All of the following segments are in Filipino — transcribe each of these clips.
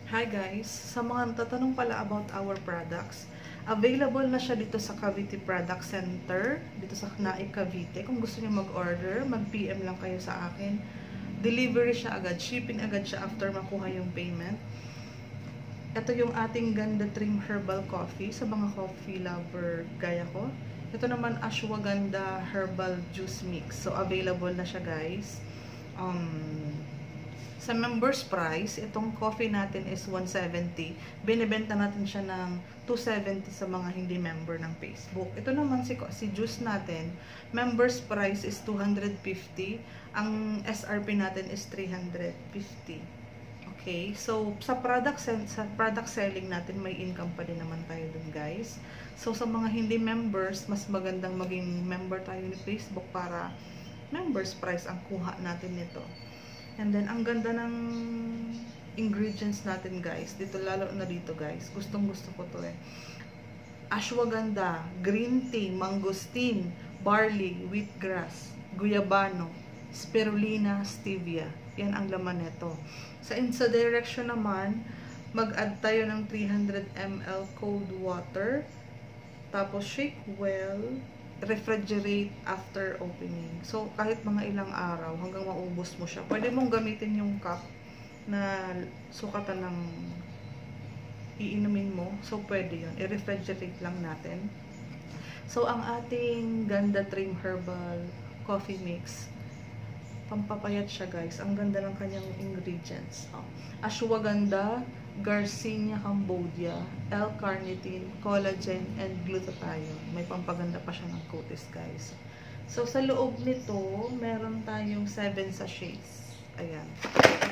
Hi guys! Sa mga natatanong pala about our products, available na siya dito sa Cavite Product Center, dito sa Knaik, Cavite. Kung gusto niyo mag-order, mag-PM lang kayo sa akin. Delivery siya agad, shipping agad siya after makuha yung payment. Ito yung ating Ganda Trim Herbal Coffee sa mga coffee lover gaya ko. Ito naman Ashwagandha Herbal Juice Mix. So available na siya guys. Sa members price, itong coffee natin is 170. Binibenta natin siya ng 270 sa mga hindi member ng Facebook. Ito naman si juice natin, members price is 250. Ang SRP natin is 350. Okay, so sa product selling natin, may income pa din naman tayo dun guys. So sa mga hindi members, mas magandang maging member tayo ni Facebook para members price ang kuha natin nito. And then, ang ganda ng ingredients natin guys. Dito, lalo na dito guys. Gustong gusto ko to eh. Ashwagandha, green tea, mangosteen, barley, wheatgrass, guyabano, spirulina, stevia. Yan ang laman nito. Sa direction naman, mag-add tayo ng 300 ml cold water. Tapos, shake well. Refrigerate after opening. So, kahit mga ilang araw, hanggang maubos mo siya. Pwede mong gamitin yung cup na sukatan ng iinumin mo. So, pwede yun. I-refrigerate lang natin. So, ang ating Ganda Trim Herbal Coffee Mix, pampapayat siya guys. Ang ganda ng kanyang ingredients. Ashwagandha, Garcinia cambogia, L-carnitine, collagen, and glutathione. May pampaganda pa siya ng kutis guys. So, sa loob nito, meron tayong 7 sachets. Ayan.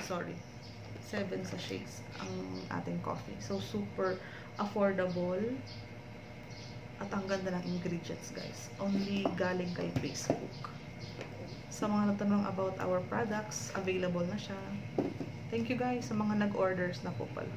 Sorry. 7 sachets ang ating coffee. So, super affordable. At ang ganda ng ingredients guys. Only galing kay Facebook. Sa mga natanong about our products, available na siya. Thank you guys sa mga nag-orders na po pala.